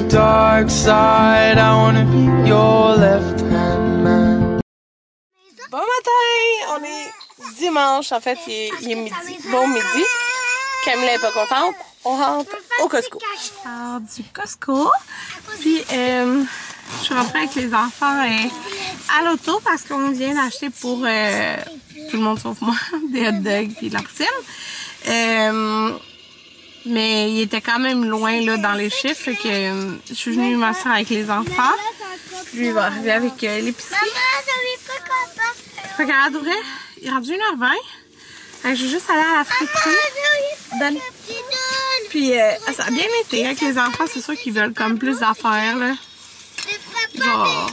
dark side. I wanna be your left-hand man. Bon matin! On est dimanche, en fait, il est midi. Bon midi. Camille est pas contente. On rentre au Costco. Je sors du Costco. Puis, je suis rentrée avec les enfants à l'auto parce qu'on vient d'acheter pour tout le monde sauf moi des hot dogs et de la poutine. Mais il était quand même loin là, dans les chiffres. Fait que je suis venue m'asseoir avec les enfants. Puis lui, il va arriver avec l'épicerie. Fait qu'à Adourey, il est rendu 1h20. Fait que je vais juste aller à la friterie. Puis ça a bien été avec les enfants. C'est sûr qu'ils veulent comme plus d'affaires. Là. Genre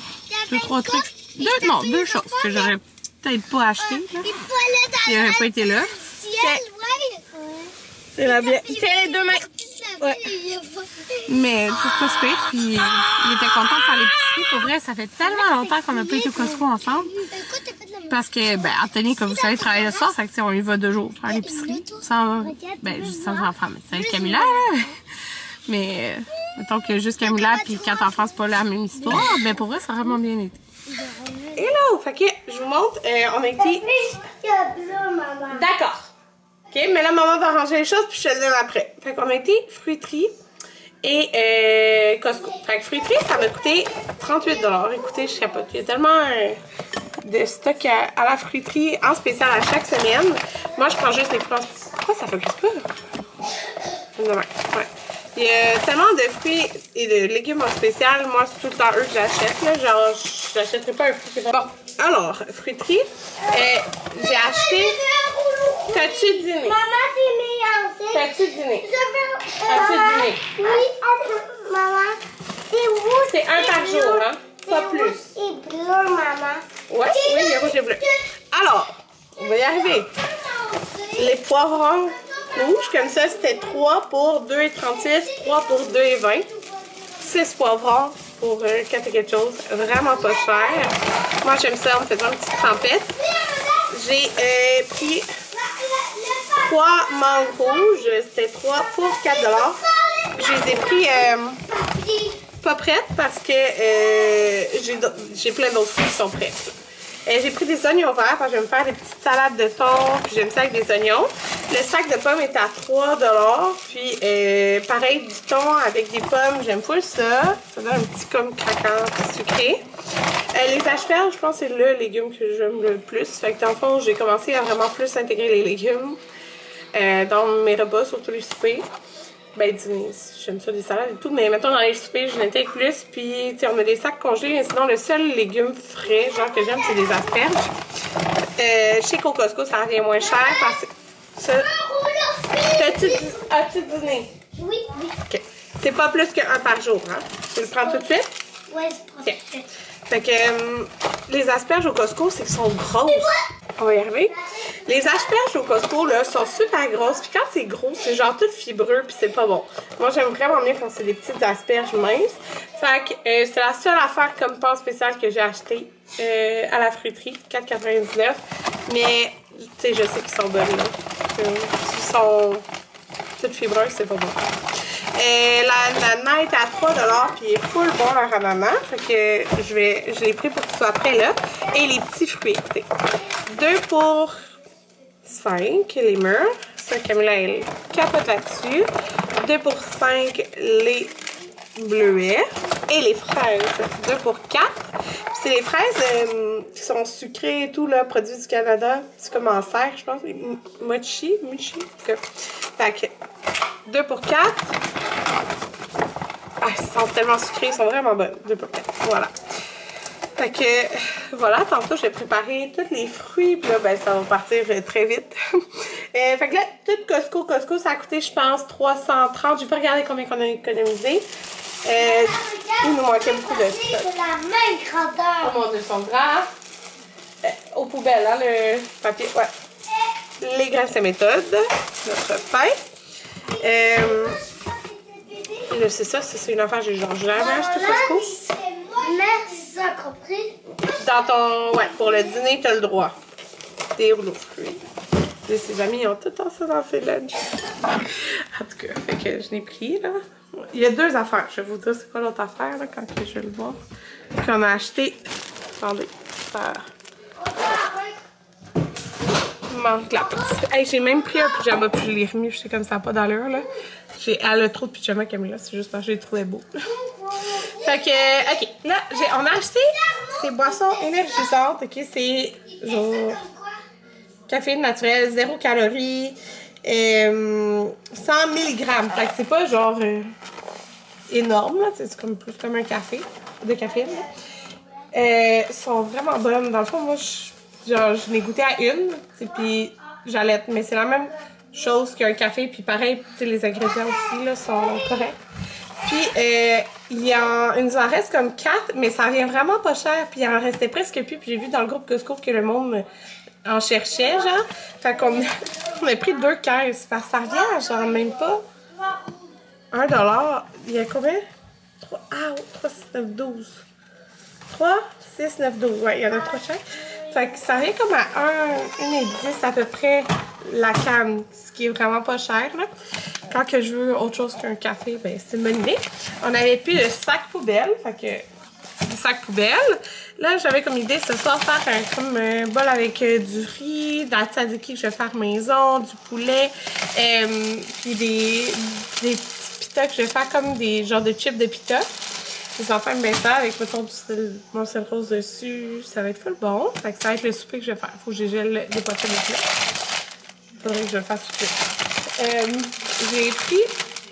2-3 trucs. Deux choses que j'aurais peut-être pas acheté. S'il n'aurait pas été là. C'est la bien. Tiens les deux mains. Ouais. Mais c'est pas super. Puis il était content de faire l'épicerie. Pour vrai, ça fait tellement longtemps qu'on n'a pas été au Costco ensemble. Parce que, ben, Anthony, comme vous savez, travaille le soir. Fait que, on y va 2 jours faire l'épicerie. Sans enfants. Mais c'est avec Camilla, là. Mais, mettons que juste Camilla, puis 4 enfants, c'est pas la même histoire. Mais pour vrai, ça a vraiment bien été. Hello! Fait que, je vous montre, on a été. D'accord. OK, mais là, maman va ranger les choses, puis je te le donne après. Fait qu'on a été fruiterie et Costco. Fait que fruiterie, ça m'a coûté 38 $. Écoutez, je capote. Il y a tellement de stock à la fruiterie en spécial à chaque semaine. Moi, je prends juste les fruits. Pourquoi ça focus pas? Ouais. Il y a tellement de fruits et de légumes en spécial. Moi, c'est tout le temps eux que j'achète. Genre, je n'achèterai pas un fruit qui est bon. Alors, fruiterie, j'ai acheté. T'as-tu dîné? Maman, c'est meilleur. T'as-tu dîné? T'as-tu dîné? Oui, maman. C'est rouge. C'est un par jour, hein? Pas plus. Et bleu, maman. Ouais, oui, il y a rouge et bleu. Alors, on va y arriver. Les poivrons rouges, comme ça, c'était 3 pour 2,36, 3 pour 2,20. 6 poivrons pour 4 et quelque chose. Vraiment pas cher. Moi, j'aime ça. On fait une petite tempête. J'ai pris 3 mangues rouges. C'était 3 pour 4 $. Je les ai pris pas prêtes parce que j'ai plein d'autres fruits qui sont prêts. J'ai pris des oignons verts parce que je vais me faire des petites salades de thon. Puis j'aime ça avec des oignons. Le sac de pommes est à 3 $. Puis pareil, du thon avec des pommes. J'aime full ça. Ça donne un petit comme craquant sucré. Les asperges, je pense que c'est le légume que j'aime le plus. Fait que dans le fond, j'ai commencé à vraiment plus intégrer les légumes dans mes repas, surtout les soupers. Ben, dîner, j'aime ça, des salades et tout. Mais mettons, dans les soupers, je l'intègre plus. Puis, tu sais, on a des sacs congelés. Mais sinon, le seul légume frais, genre que j'aime, c'est des asperges. Je sais qu'au Costco, ça revient moins cher parce que ça... As-tu dîné? Oui. OK. C'est pas plus qu'un par jour, hein? Tu le prends tout de suite? Oui, je prends tout de suite. Fait que les asperges au Costco, c'est qu'elles sont grosses. On va y arriver. Les asperges au Costco, là, sont super grosses. Puis quand c'est gros, c'est genre tout fibreux, puis c'est pas bon. Moi, j'aime vraiment mieux quand c'est des petites asperges minces. Fait que c'est la seule affaire comme pain spécial que j'ai acheté à la fruiterie, 4,99. Mais, tu sais, je sais qu'ils sont bonnes, là. Ils sont toutes fibreuses, c'est pas bon. L'ananas est à 3 $, puis il est full bon leur ananas. Fait que je l'ai pris pour qu'il soit prêt là. Et les petits fruits, écoutez. 2 pour 5, les mûres. Ça, Camilla, elle capote là-dessus. 2 pour 5, les bleuets. Et les fraises, 2 pour 4. C'est les fraises qui sont sucrées et tout, là, produits du Canada. C'est comme en serre, je pense. Mochi. En tout cas. Fait que 2 pour 4. Ah, ils sont tellement sucrés, ils sont vraiment bonnes. 2 pour 4. Voilà. Fait que, voilà, tantôt, j'ai préparé tous les fruits. Puis là, ben, ça va partir très vite. Fait que là, tout Costco, ça a coûté, je pense, 330. J'ai pas regardé combien qu'on a économisé. Il nous manquait beaucoup de stock. C'est la même grandeur. Oh mon Dieu, ils sont grands. Aux poubelles, hein, le papier. Ouais. Les graisses et méthodes. Notre pain. Là, c'est ça, c'est une affaire que j'ai genre jamais acheté au Costco. Merci, ça compris. Dans ton. Ouais, pour le dîner, t'as le droit. Des rouleaux de fruits. Et ses amis, ils ont tout ça dans ces lunchs. En tout cas, fait que je l'ai pris, là. Il y a deux affaires. Je vais vous dire c'est quoi l'autre affaire là, quand je vais le voir. Qu'on a acheté. Attendez. Ça... Il manque la place. Hey, j'ai même pris un pyjama puis je l'ai remis. Je sais comme ça, pas d'allure là. Elle a trop de pyjama Camilla. C'est juste parce que je les trouvais beaux. Fait que, ok. Là, on a acheté ces boissons énergisantes. Ok, c'est genre café naturel, 0 calories, 100 mg. Fait que c'est pas genre énorme, là. C'est comme plus comme un café de caféine. Sont vraiment bonnes. Dans le fond, moi, je l'ai goûté à une, puis j'allais. Mais c'est la même chose qu'un café, puis pareil, les ingrédients aussi là, sont corrects. Puis, il nous en reste comme 4, mais ça vient vraiment pas cher. Puis, il en restait presque plus. Puis, j'ai vu dans le groupe Costco que le monde en cherchait, genre. Fait qu'on on a pris 2 caisses. Parce que ça revient à genre même pas $1. Il y a combien? 3, 6, 9, 12. 3, 6, 9, 12. Ouais, il y en a 3 chaque. Fait que ça revient comme à 1,10 à peu près la canne, ce qui est vraiment pas cher, là. Quand que je veux autre chose qu'un café, ben c'est une bonne idée. On avait plus le sac poubelle, fait que du sac poubelle. Là, j'avais comme idée ce soir faire un bol avec du riz, de la tzatziki que je vais faire maison, du poulet, puis des petits pita que je vais faire comme des genres de chips de pita. Les enfants aiment bien ça avec mettons, du mon sel rose dessus. Ça va être full bon. Fait que ça va être le souper que je vais faire. Faut que je gèle des poissons de là. Faudrait que je le fasse tout de suite. J'ai pris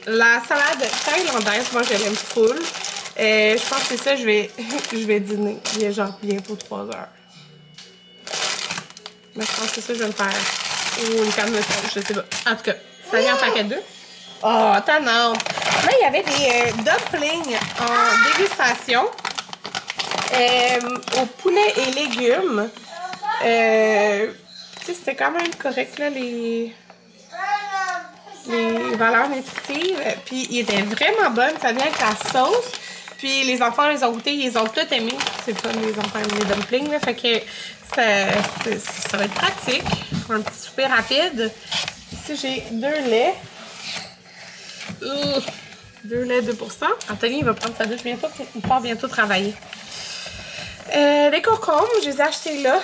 la salade thaïlandaise. Moi, je l'aime full. Je pense que c'est ça, je vais dîner. Il est genre bientôt 3 heures. Mais je pense que c'est ça, je vais me faire. Ou une canne de sauce, je sais pas. En tout cas, ça vient en paquet 2. Oh, tannante! Là, il y avait des dumplings en dégustation au poulet et légumes. C'était quand même correct, là, les valeurs nutritives. Puis, il était vraiment bon. Ça vient avec la sauce. Puis, les enfants les ont goûtés. Ils ont tout aimé. C'est fun, les enfants aiment les dumplings. Là, fait que ça va être pratique. Un petit souper rapide. Ici, j'ai 2 laits. 2 laits, 2%. Anthony, il va prendre sa douche bientôt. Il part bientôt travailler. Les concombres, je les ai achetés là.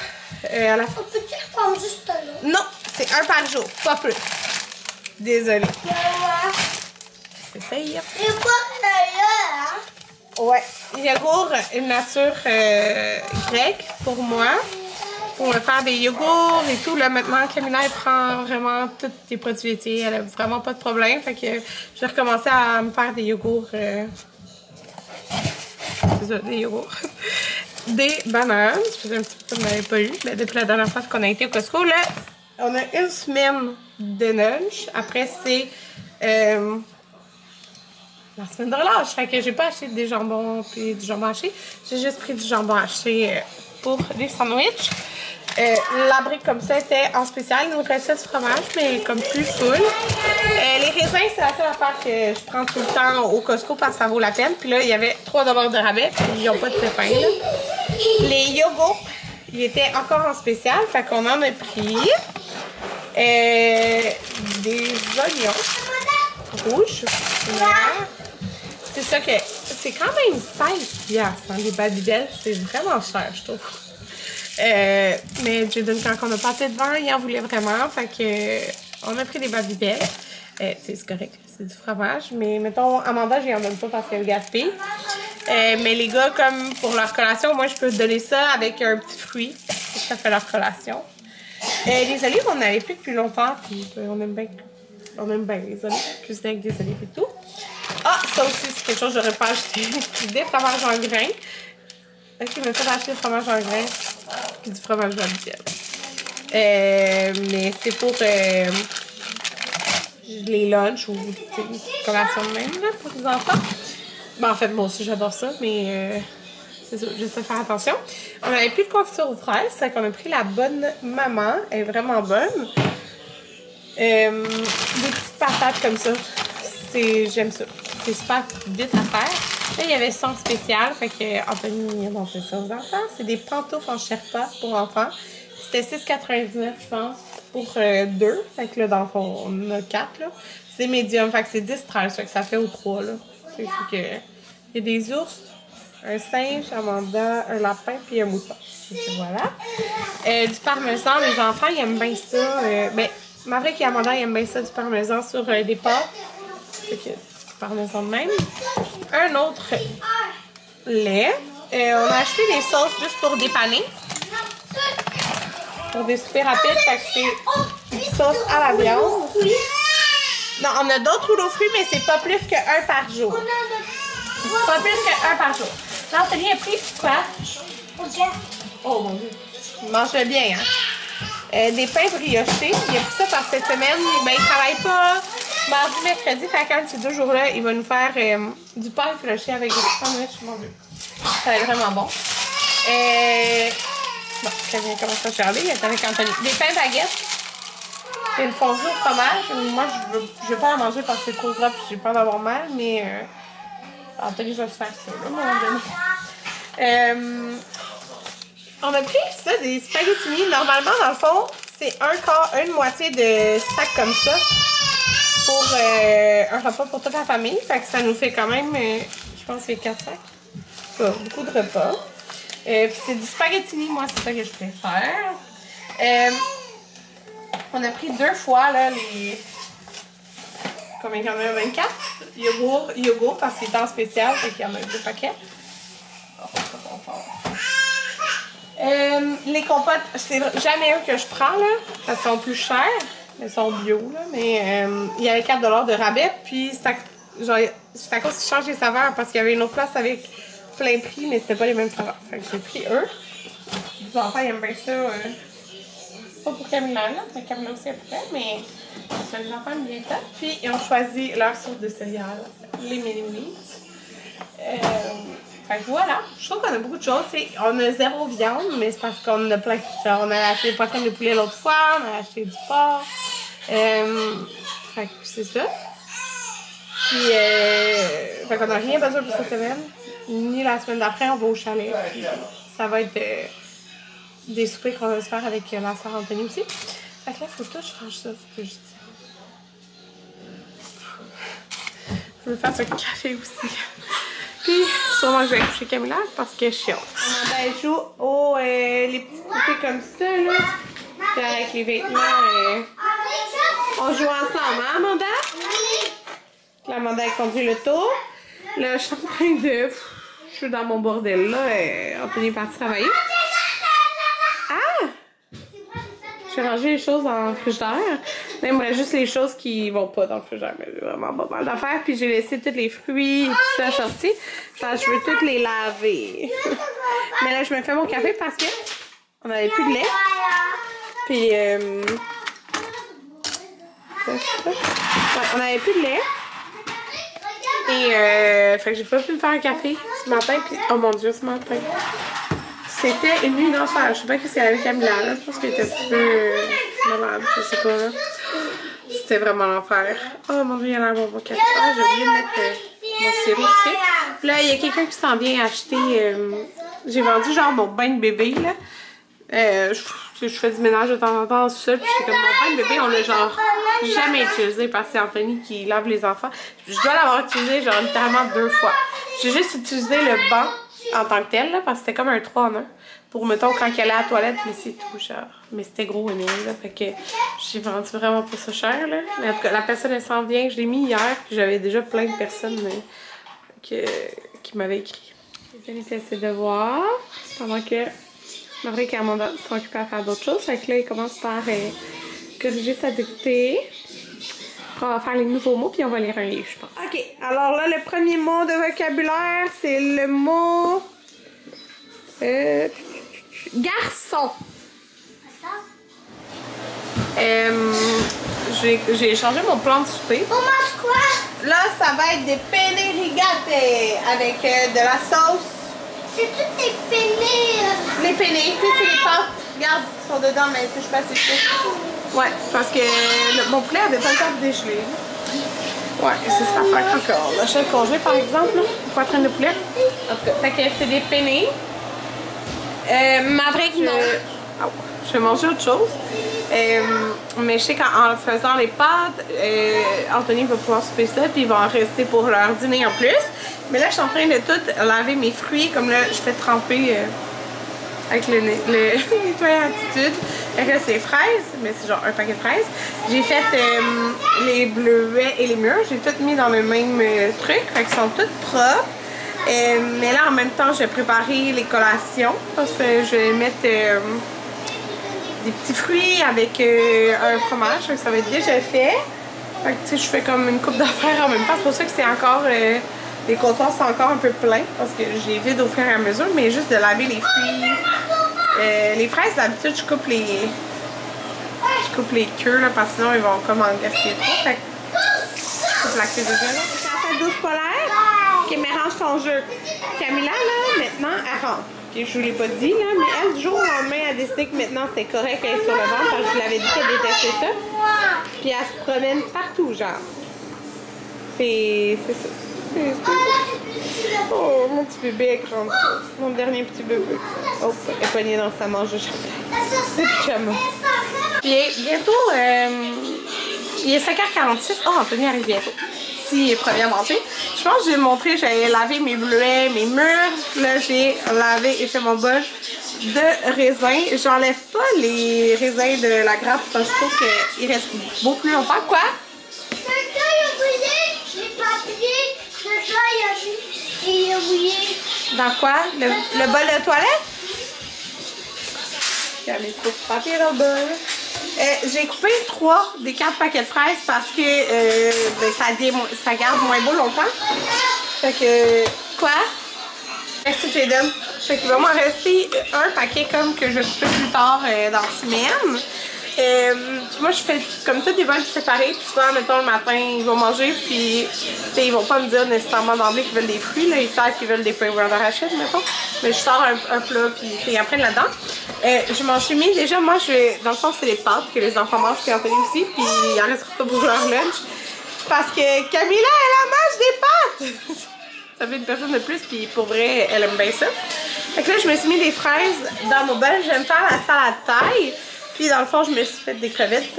À la fin. Peux-tu le prendre juste là? Non, c'est 1 par jour, pas plus. Désolée. C'est ça, hier. Et quoi là? Ouais. Yogourt nature grecque pour moi. Pour me faire des yogourts et tout. Là, maintenant, Camilla, elle prend vraiment tous les produits laitiers. Elle a vraiment pas de problème. Fait que je vais recommencer à me faire des yogourts. C'est ça, des yogourts. Des bananes. Ça faisait un petit peu qu'on n'avait pas eu. Mais depuis la dernière fois qu'on a été au Costco, là, on a une semaine de lunch. Après, c'est la semaine de relâche. Fait que j'ai pas acheté des jambons puis du jambon haché. J'ai juste pris du jambon haché pour les sandwichs. La brique comme ça était en spécial. Il nous restait du fromage, mais comme plus full. Les raisins, c'est la seule affaire que je prends tout le temps au Costco parce que ça vaut la peine. Puis là, il y avait 3 $ de rabais. Puis ils n'ont pas de pépins. Là. Les yogourts, ils étaient encore en spécial. Fait qu'on en a pris. Des oignons rouges. C'est ça que... C'est quand même 16$, hein, les Babybel. C'est vraiment cher, je trouve. Mais Jaden, quand on a passé devant, il en voulait vraiment. Fait que on a pris des Babybel. C'est correct, c'est du fromage. Mais mettons, Amanda, je n'en donne pas parce qu'elle gaspille. Mais les gars, comme pour leur collation, moi, je peux donner ça avec un petit fruit. Ça fait leur collation. Les olives, on n'avait plus depuis longtemps. Puis on aime bien les olives. Cuisiner avec des olives et tout. Ah, ça aussi, c'est quelque chose que j'aurais pas acheté. Des fromages en grains. Ok, mais pas acheter du fromage en grains. Puis du fromage Babybel. Mais c'est pour les lunchs ou les collations de même là, pour les enfants. Ben, en fait, moi aussi, j'adore ça, mais c'est ça, j'essaie de faire attention. On n'avait plus de confiture aux fraises, c'est qu'on a pris la bonne maman. Elle est vraiment bonne. Des petites patates comme ça. J'aime ça. C'est super vite à faire. Là, il y avait son spécial. Fait que Anthony a montré ça aux enfants. C'est des pantoufles en Sherpa pour enfants. C'était 6,99 je pense. Pour 2. Fait que là, dans le fond, on en a 4. C'est médium. Fait que c'est 10-13. Fait que ça fait au 3. Là. C'est que il y a des ours, un singe, Amanda, un lapin puis un mouton. Et voilà. Du parmesan, les enfants ils aiment bien ça. Ben, Maverick et Amanda ils aiment bien ça, du parmesan sur des pâtes. Fait que du parmesan de même. Un autre lait. On a acheté des sauces juste pour dépanner. Pour des super rapides, fait que c'est une sauce à la viande. Non, on a d'autres rouleaux fruits, mais c'est pas plus qu'un par jour. Pas plus qu'un par jour. L'Anthony a pris quoi? Oh mon Dieu. Il mange bien, hein? Des pains briochés. Il a pris ça par cette semaine. Ben, il travaille pas mardi, mercredi. Fait que ces 2 jours-là, il va nous faire du pain brioché avec des sandwichs. Mon Dieu. Ça va être vraiment bon. Bon, Kevin commence à charler. Il est avec Anthony. Des pains baguettes. C'est une fondue au fromage. Moi, je veux pas en manger parce que c'est trop gras et j'ai peur d'avoir mal, mais Anthony va se faire ça, là, à un moment donné. On a pris ça, des spaghettis. Normalement, dans le fond, c'est une moitié de sac comme ça pour un repas pour toute la famille. Fait que ça nous fait quand même, je pense que c'est 4 sacs. Pas beaucoup de repas. Puis c'est du spaghettini, moi, c'est ça que je préfère. On a pris 2 fois, là, les... Combien il y en a? 24? Yogourt, parce qu'il est en spécial, fait qu'il y en a 2 paquets. Les compotes, c'est jamais eux que je prends, là. Elles sont plus chères. Elles sont bio, là. Mais il y avait 4 $ de rabais. Puis c'est à cause qu'ils changent les saveurs, parce qu'il y avait une autre place avec plein prix, mais c'était pas les mêmes saveurs. Fait que j'ai pris eux. Les enfants, ils aiment bien ça. Pas pour Camilla, là. Camilla aussi après, mais ça, les enfants aiment bien ça. Puis ils ont choisi leur sauce de céréales, les mini-wheats. Fait que voilà, je trouve qu'on a beaucoup de choses. On a 0 viande, mais c'est parce qu'on a plein. Genre, on a acheté des poitrines de poulet l'autre fois, on a acheté du porc. Fait que c'est ça. Puis, fait qu'on n'a rien besoin pour cette semaine. Ni la semaine d'après, on va au chalet. Puis, ça va être des soupers qu'on va se faire avec la sœur Anthony aussi. Fait que là, faut tout changer ça, faut que je dise. Je veux faire ce café aussi. Puis, sûrement que je vais coucher Camilla parce qu'elle est chiante. Elle joue les petits poupées comme ça, là. Puis avec les vêtements, on joue ensemble, hein, Amanda? Là, Amanda a conduit le tour. Là, je suis en train de... Je suis dans mon bordel, là. Anthony est parti travailler. Ah! J'ai rangé les choses dans le frigidaire. Là, il me reste juste les choses qui vont pas dans le frigidaire, mais j'ai vraiment pas mal d'affaires. Puis j'ai laissé tous les fruits et tout ça sorti. Parce que je veux toutes les laver. Mais là, je me fais mon café parce que on avait plus de lait. Puis ouais, on avait plus de lait. Et fait que j'ai pas pu me faire un café ce matin. Puis, oh mon Dieu, ce matin. C'était une nuit d'enfer. Je sais pas qu'est-ce qu'elle avait avec Camilla, là. Je pense qu'elle était un peu malade, je sais pas, là. C'était vraiment l'enfer. Oh mon Dieu, il a l'air bon café. Ah, j'ai oublié de mettre mon sirop sucré. Puis là, il y a quelqu'un qui s'en vient acheter. J'ai vendu genre mon bain de bébé, là. Je fais du ménage de temps en temps en sol, puis comme mon bain de bébé, on l'a genre jamais utilisé parce que c'est Anthony qui lave les enfants. Je dois l'avoir utilisé genre littéralement 2 fois. J'ai juste utilisé le banc en tant que tel, là, parce que c'était comme un 3 en 1. Pour, mettons, quand elle allait à la toilette, mais c'est tout, genre. Mais c'était gros, là. Fait que j'ai vendu vraiment pas ça cher, là. Mais en tout cas, la personne, elle s'en vient. Je l'ai mis hier, puis j'avais déjà plein de personnes qui m'avaient écrit. J'ai fait ses devoirs pendant que Maverick et Amanda sont occupés à faire d'autres choses. Fait que là, il commence par corriger sa dictée. On va faire les nouveaux mots, puis on va lire un livre, je pense. OK, alors là, le premier mot de vocabulaire, c'est le mot... garçon. J'ai changé mon plan de souper. On mange quoi? Là, ça va être des penne rigate avec de la sauce. C'est toutes les penne. Les penne, tu sais, c'est les pâtes. Regarde, ils sont dedans, mais je touche pas assez chaud. Ouais, parce que mon poulet avait pas le temps de dégeler. Ouais, c'est ça à faire encore. La chaîne congelée, par exemple, là, une poitrine de poulet. En tout cas, fait que c'est des penne. Maverick, non. Je vais manger autre chose. Mais je sais qu'en faisant les pâtes, Anthony va pouvoir souper ça, puis il va en rester pour leur dîner en plus. Mais là, je suis en train de tout laver mes fruits, comme là, je fais tremper avec le nettoyant Attitude. Fait que là, c'est les fraises, mais c'est genre un paquet de fraises. J'ai fait les bleuets et les mûres, j'ai tout mis dans le même truc, fait qu'ils sont toutes propres. Mais là, en même temps, j'ai préparé les collations, parce que je vais mettre des petits fruits avec un fromage, ça va être déjà fait. Fait que tu sais, je fais comme une coupe d'affaires en même temps. C'est pour ça que c'est encore, les comptoirs sont encore un peu pleins parce que j'ai vide au fur et à mesure, mais juste de laver les fruits. Les fraises, d'habitude, je coupe les queues là, parce que sinon ils vont comme en gaspiller trop. Fait que je coupe la queue déjà là. C'est la douce polaire qui mélange ton jeu. Camilla là, maintenant, elle rentre. Okay, je vous l'ai pas dit, là, mais elle, du jour au lendemain, elle a décidé que maintenant c'était correct qu'elle est sur le ventre parce que je vous l'avais dit qu'elle détestait ça. Puis elle se promène partout, genre. C'est ça. Oh, mon petit bébé est grand. Mon dernier petit bébé. Oh, elle est pognée dans sa manche de chandail. C'est pyjama. Puis bientôt, il est 5h46. Oh, Anthony arrive bientôt. Si première montée. Je pense que je vais montrer, j'avais lavé mes bleuets, mes mûres. Là, j'ai lavé et fait mon bol de raisins. J'enlève pas les raisins de la grappe parce que je trouve qu'ils restent beaucoup plus longtemps. Quoi? Quelqu'un a brûlé les papiers. Quelqu'un a brûlé. Dans quoi? Le bol de toilette? Il y a mes coups de papier dans le bol. J'ai coupé 3 des 4 paquets de fraises parce que ben, ça garde moins beau longtemps. Fait que... Quoi? Merci Jaden. Fait qu'il va m'en rester un paquet comme que je vais couper plus tard dans la semaine. Moi je fais comme tout des bols séparés, puis souvent mettons le matin ils vont manger, puis ils vont pas me dire nécessairement d'emblée qu'ils veulent des fruits, là, ils savent qu'ils veulent des pains d'arachide mettons, mais je sors un plat puis ils apprennent là-dedans. Je m'en suis mis déjà, moi dans le fond c'est les pâtes que les enfants mangent, puis Anthony aussi, puis il en restera pas pour leur lunch, parce que Camilla elle en mange des pâtes. Ça fait une personne de plus, puis pour vrai elle aime bien ça. Fait que là je me suis mis des fraises dans mon bol, j'aime faire la salade thaï. Puis dans le fond, je me suis fait des crevettes.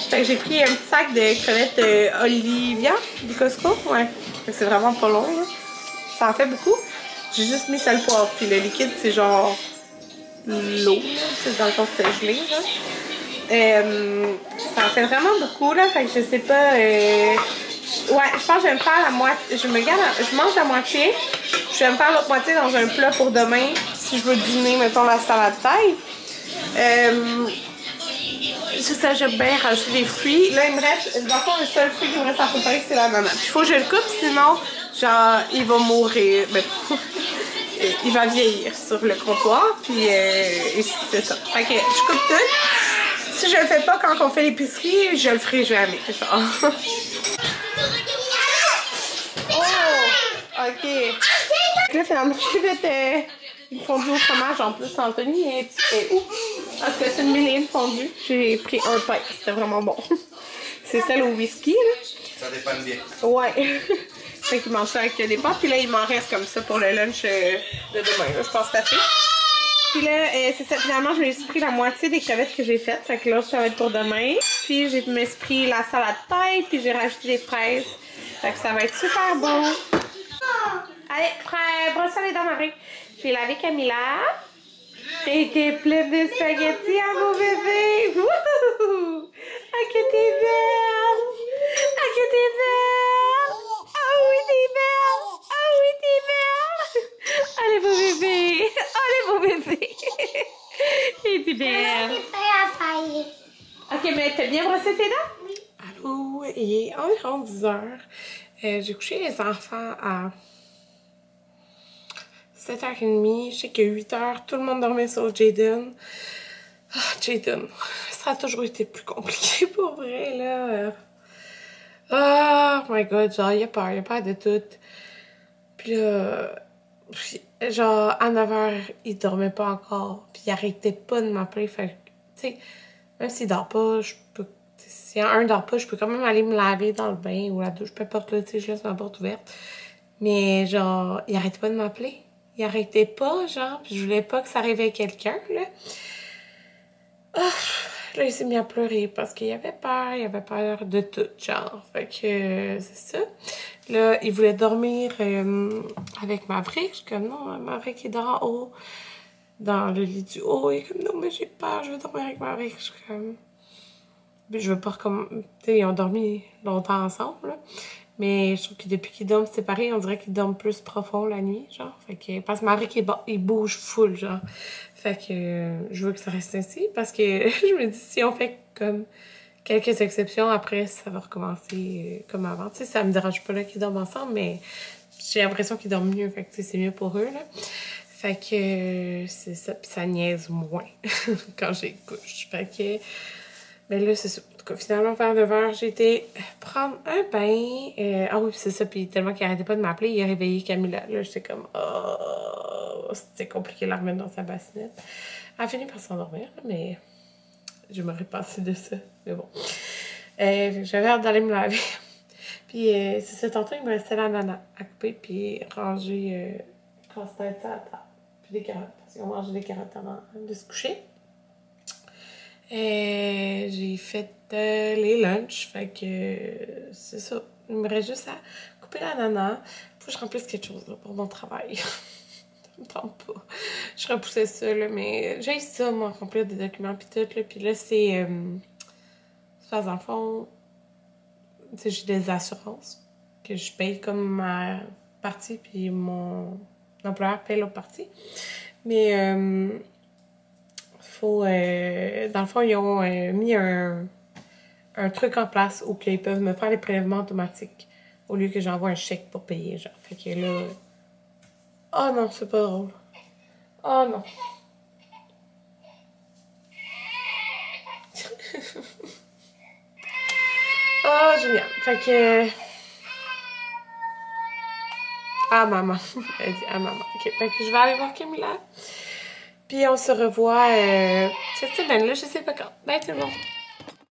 Fait que j'ai pris un petit sac de crevettes Olivia du Costco. Ouais. Fait que c'est vraiment pas long, là. Ça en fait beaucoup. J'ai juste mis sel poivre. Puis le liquide, c'est genre l'eau. C'est dans le fond, c'est gelé, là. Ça en fait vraiment beaucoup, là. Fait que je sais pas. Ouais, je pense que je vais me faire la moitié. Je mange la moitié. Je vais me faire l'autre moitié dans un plat pour demain. Si je veux dîner, mettons la salade thaï. C'est ça, j'aime bien rajouter des fruits. Là, il me reste, dans le fond, le seul fruit qui me reste à préparer, c'est l'ananas. Il faut que je le coupe, sinon, genre, il va mourir. Ben, il va vieillir sur le comptoir, puis c'est ça. Fait que je coupe tout. Si je le fais pas quand on fait l'épicerie, je le ferai jamais, genre. Oh! Ok. Là, finalement, je vais fait une fondue au fromage en plus. Anthony est où? Parce que c'est une mini fondue. J'ai pris un pain. C'était vraiment bon. C'est celle au whisky, là. Ça dépend bien. Ouais. Fait qu'il mange ça avec des pâtes. Puis là, il m'en reste comme ça pour le lunch de demain. Là. Je pense que c'est assez. Puis là, c'est ça. Finalement, je me suis pris la moitié des crevettes que j'ai faites. Fait que là, ça va être pour demain. Puis je me suis pris la salade thaï. Puis j'ai rajouté des fraises. Fait que ça va être super bon. Allez, brosse les dents, Marie. J'ai lavé Camilla. Elle était pleine de spaghettis, hein, mon bébé. Wouhou! Ah, que t'es belle! Ah, que t'es belle! Ah oui, t'es belle! Ah oui, t'es belle! Allez, beau bébé! Allez, beau bébé! T'es belle! Ok, mais t'as bien brossé tes dents? Oui. Allô, il est environ 10 heures. J'ai couché les enfants à 7h30, je sais que 8h, tout le monde dormait sur Jaden. Ah, Jaden, ça a toujours été plus compliqué pour vrai, là. Oh my god, genre, il a peur de tout. Puis là, genre, à 9h, il dormait pas encore. Puis il arrêtait pas de m'appeler, fait que, tu sais, même s'il dort pas, je peux... Si un dort pas, je peux quand même aller me laver dans le bain ou la douche, peu importe, là, tu sais, je laisse ma porte ouverte. Mais genre, il arrêtait pas de m'appeler. Il arrêtait pas, genre, puis je voulais pas que ça réveille quelqu'un, là. Oh, Là, il s'est mis à pleurer parce qu'il avait peur de tout, genre. Fait que c'est ça. Là, il voulait dormir avec Maverick. Je suis comme, non, Maverick, il dort en haut, dans le lit du haut. Il est comme, non, mais j'ai peur, je veux dormir avec Maverick. Je suis comme, je veux pas recommencer. Tu sais, ils ont dormi longtemps ensemble, là. Mais je trouve que depuis qu'ils dorment séparés, on dirait qu'ils dorment plus profond la nuit, genre. Fait que, parce que Maverick, il bouge full, genre. Fait que je veux que ça reste ainsi, parce que je me dis, si on fait comme quelques exceptions, après, ça va recommencer comme avant. Tu sais, ça me dérange pas là qu'ils dorment ensemble, mais j'ai l'impression qu'ils dorment mieux, fait que c'est mieux pour eux, là. Fait que c'est ça, puis ça niaise moins quand j'ai couche. Fait que, mais là, c'est ça. En tout cas, finalement, vers 9h, j'ai été prendre un bain. Ah oui, c'est ça, puis tellement qu'il arrêtait pas de m'appeler, il a réveillé Camilla. Là, j'étais comme, oh, c'était compliqué de la remettre dans sa bassinette. Elle a fini par s'endormir, mais je m'aurais passé de ça. Mais bon. J'avais hâte d'aller me laver. Puis, c'est ça, tantôt, il me restait l'ananas à couper, puis ranger casse-tête à la table. Puis des carottes, parce qu'on mangeait des carottes avant de se coucher. J'ai fait les lunchs, fait que c'est ça. Il me reste juste à couper l'ananas. Faut que je remplisse quelque chose là, pour mon travail. Ça me tente pas. Je repoussais ça, là, mais j'ai ça, moi, remplir des documents pis tout, là. Puis là, c'est dans le fond, tu sais, j'ai des assurances que je paye comme ma partie, puis mon employeur paye l'autre partie. Mais dans le fond, ils ont mis un truc en place où ils peuvent me faire les prélèvements automatiques au lieu que j'envoie un chèque pour payer, genre. Fait que là... Oh non, c'est pas drôle. Oh non. Oh, génial. Fait que... Ah, maman. Elle dit ah, maman. OK, fait que je vais aller voir Camilla. Puis on se revoit cette semaine-là, je sais pas quand. Bye tout le monde!